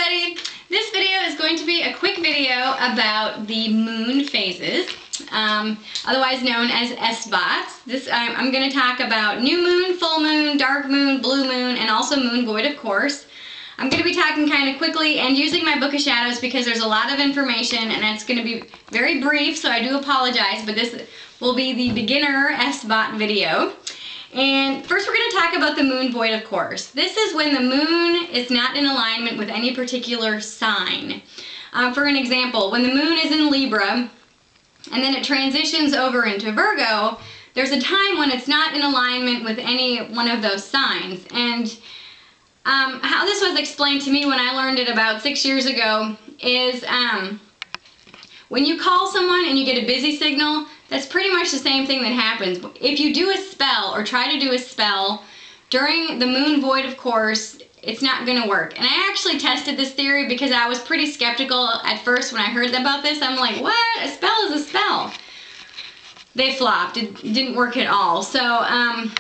everybody! This video is going to be a quick video about the moon phases, otherwise known as Esbat. I'm going to talk about new moon, full moon, dark moon, blue moon, and also moon void, of course. I'm going to be talking kind of quickly and using my book of shadows because there's a lot of information and it's going to be very brief, so I do apologize, but this will be the beginner Esbat video. And first we're going to talk about the moon void, of course. This is when the moon is not in alignment with any particular sign. For an example, when the moon is in Libra and then it transitions over into Virgo, there's a time when it's not in alignment with any one of those signs. And how this was explained to me when I learned it about 6 years ago is when you call someone and you get a busy signal, that's pretty much the same thing that happens. If you do a spell or try to do a spell during the moon void, of course, it's not going to work. And I actually tested this theory because I was pretty skeptical at first when I heard about this. I'm like, what? A spell is a spell. They flopped. It didn't work at all. So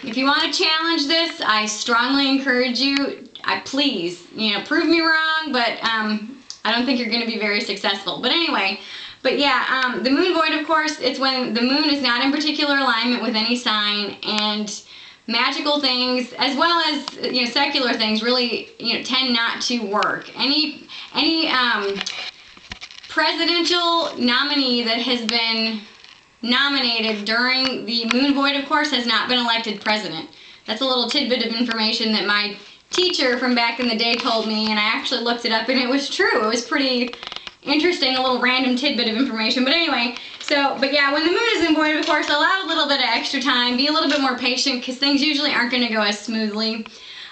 if you want to challenge this, I strongly encourage you. Please, prove me wrong, but I don't think you're going to be very successful. But anyway. But yeah, the moon void, of course, it's when the moon is not in particular alignment with any sign, and magical things, as well as secular things, really tend not to work. Any presidential nominee that has been nominated during the moon void, of course, has not been elected president. That's a little tidbit of information that my teacher from back in the day told me, and I actually looked it up, and it was true. It was pretty interesting, a little random tidbit of information. But anyway, but yeah, when the moon is in void, of course, allow a little bit of extra time, be a little bit more patient, because things usually aren't going to go as smoothly.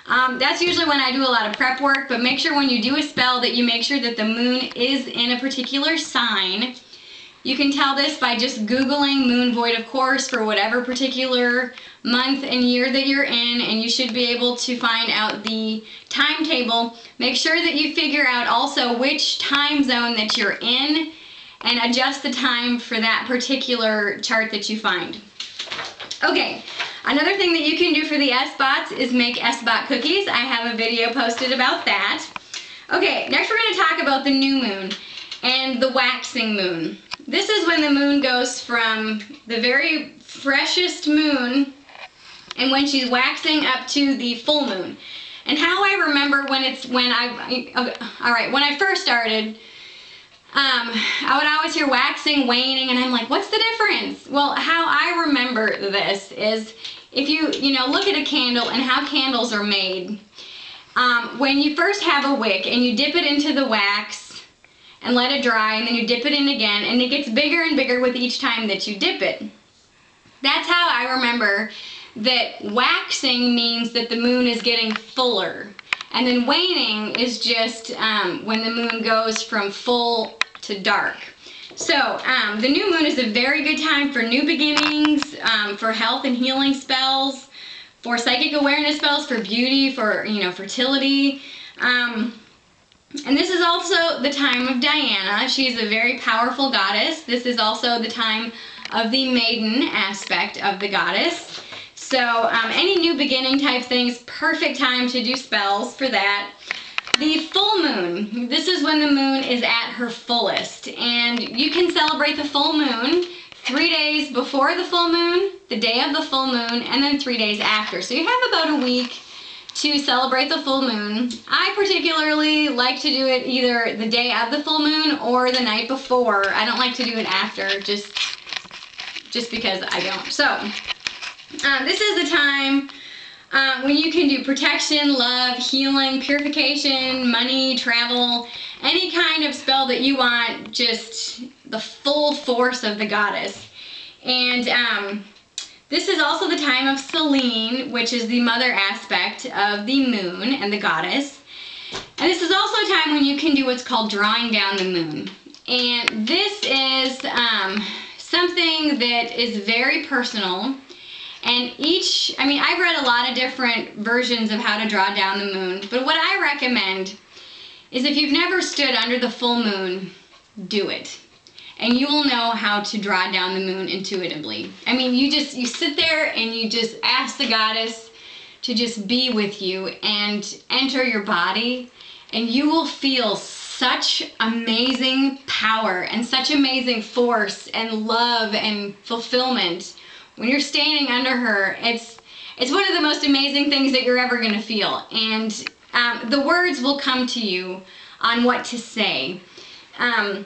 That's usually when I do a lot of prep work, but make sure when you do a spell that you make sure that the moon is in a particular sign. You can tell this by just Googling moon void, of course, for whatever particular month and year that you're in, and you should be able to find out the timetable. Make sure that you figure out also which time zone that you're in and adjust the time for that particular chart that you find. Okay, another thing that you can do for the Esbats is make Esbat cookies. I have a video posted about that. Okay, next we're going to talk about the new moon and the waxing moon. This is when the moon goes from the very freshest moon and when she's waxing up to the full moon. And how I remember when I first started, I would always hear waxing, waning, and I'm like, what's the difference? Well, how I remember this is if you look at a candle and how candles are made. When you first have a wick and you dip it into the wax and let it dry, and then you dip it in again, and it gets bigger and bigger with each time that you dip it. That's how I remember that waxing means that the moon is getting fuller. And then waning is just when the moon goes from full to dark. So the new moon is a very good time for new beginnings, for health and healing spells, for psychic awareness spells, for beauty, for fertility. And this is also the time of Diana. She's a very powerful goddess. This is also the time of the maiden aspect of the goddess. So any new beginning type things, perfect time to do spells for that. The full moon, this is when the moon is at her fullest. And you can celebrate the full moon 3 days before the full moon, the day of the full moon, and then 3 days after. So you have about a week to celebrate the full moon. I particularly like to do it either the day of the full moon or the night before. I don't like to do it after, just because I don't. So this is the time when you can do protection, love, healing, purification, money, travel, any kind of spell that you want, just the full force of the goddess. And this is also the time of Selene, which is the mother aspect of the moon and the goddess. And this is also a time when you can do what's called drawing down the moon. And this is something that is very personal. And I've read a lot of different versions of how to draw down the moon. But what I recommend is if you've never stood under the full moon, do it. And you will know how to draw down the moon intuitively. You sit there and you just ask the goddess to just be with you and enter your body and you will feel such amazing power and such amazing force and love and fulfillment when you're standing under her. It's one of the most amazing things that you're ever going to feel, and the words will come to you on what to say. I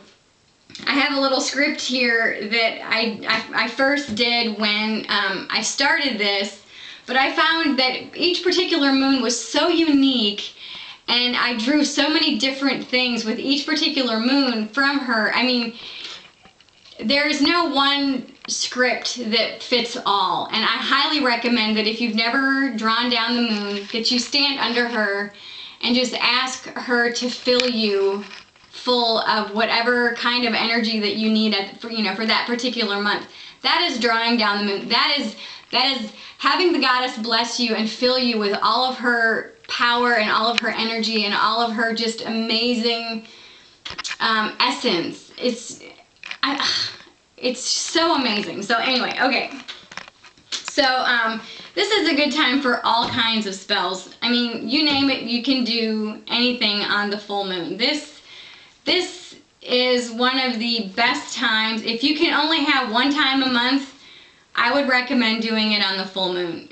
have a little script here that I first did when I started this, but I found that each particular moon was so unique, and I drew so many different things with each particular moon from her. I mean, there is no one script that fits all, and I highly recommend that if you've never drawn down the moon, that you stand under her and just ask her to fill you full of whatever kind of energy that you need for that particular month. That is drawing down the moon. That is having the goddess bless you and fill you with all of her power and all of her energy and all of her just amazing essence. It's so amazing. So anyway, okay. So this is a good time for all kinds of spells. I mean, you name it, you can do anything on the full moon. This is one of the best times. If you can only have one time a month, I would recommend doing it on the full moon.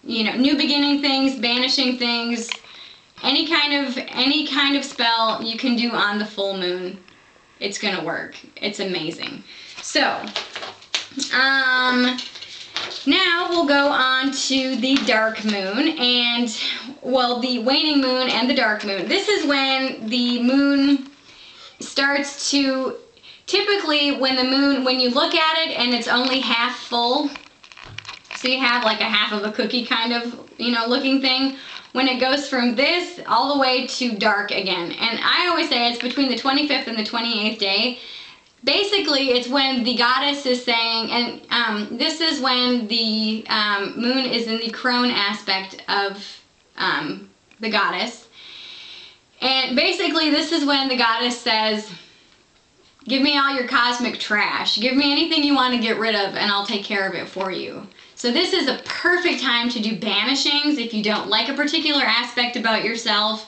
New beginning things, banishing things, any kind of spell you can do on the full moon. It's gonna work. It's amazing. So, now we'll go on to the dark moon, and, well, the waning moon and the dark moon. This is when the moon starts to, typically when you look at it and it's only half full, so you have like a half of a cookie kind of, looking thing, when it goes from this all the way to dark again. And I always say it's between the 25th and the 28th day. Basically, it's when the goddess is saying, and this is when the moon is in the crone aspect of the goddess. And basically, this is when the goddess says, give me all your cosmic trash. Give me anything you want to get rid of, and I'll take care of it for you. So this is a perfect time to do banishings if you don't like a particular aspect about yourself,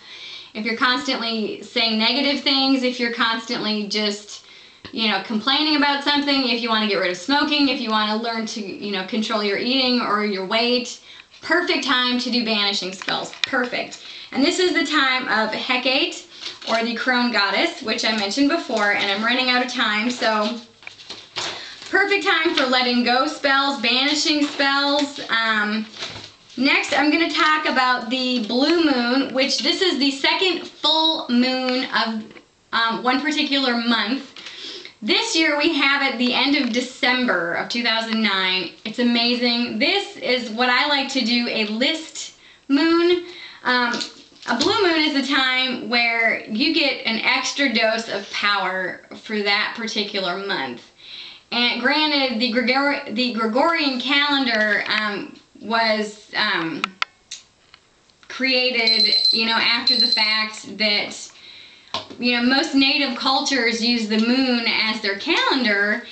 if you're constantly saying negative things, if you're constantly just, complaining about something, if you want to get rid of smoking, if you want to learn to, control your eating or your weight. Perfect time to do banishing spells. Perfect. And this is the time of Hecate, or the crone goddess, which I mentioned before, and I'm running out of time, so perfect time for letting go spells, banishing spells. Next, I'm going to talk about the blue moon, which this is the second full moon of one particular month. This year we have it the end of December of 2009. It's amazing. This is what I like to do, a list moon. A blue moon is the time where you get an extra dose of power for that particular month. And granted, the Gregorian calendar was created, after the fact that, most native cultures use the moon as their calendar.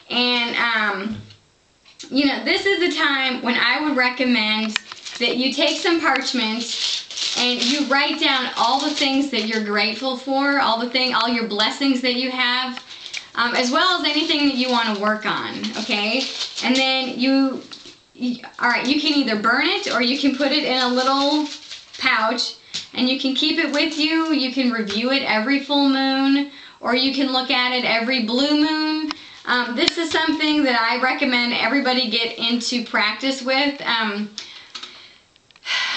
And, this is the time when I would recommend that you take some parchment and you write down all the things that you're grateful for, all your blessings that you have, as well as anything that you want to work on, okay? And then you can either burn it or you can put it in a little pouch and you can keep it with you. You can review it every full moon, or you can look at it every blue moon. This is something that I recommend everybody get into practice with.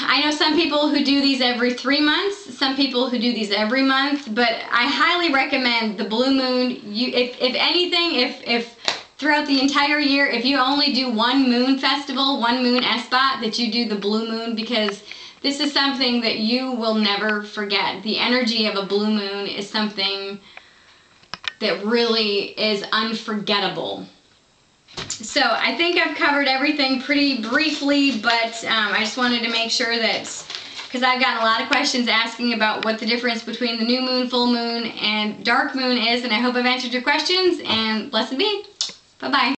I know some people who do these every 3 months, some people who do these every month, but I highly recommend the blue moon. If anything, if throughout the entire year, if you only do one moon festival, one moon Esbat, that you do the blue moon, because this is something that you will never forget. The energy of a blue moon is something that really is unforgettable. So I think I've covered everything pretty briefly, but I just wanted to make sure that, because I've gotten a lot of questions asking about what the difference between the new moon, full moon, and dark moon is, and I hope I've answered your questions, and blessed be. Bye-bye.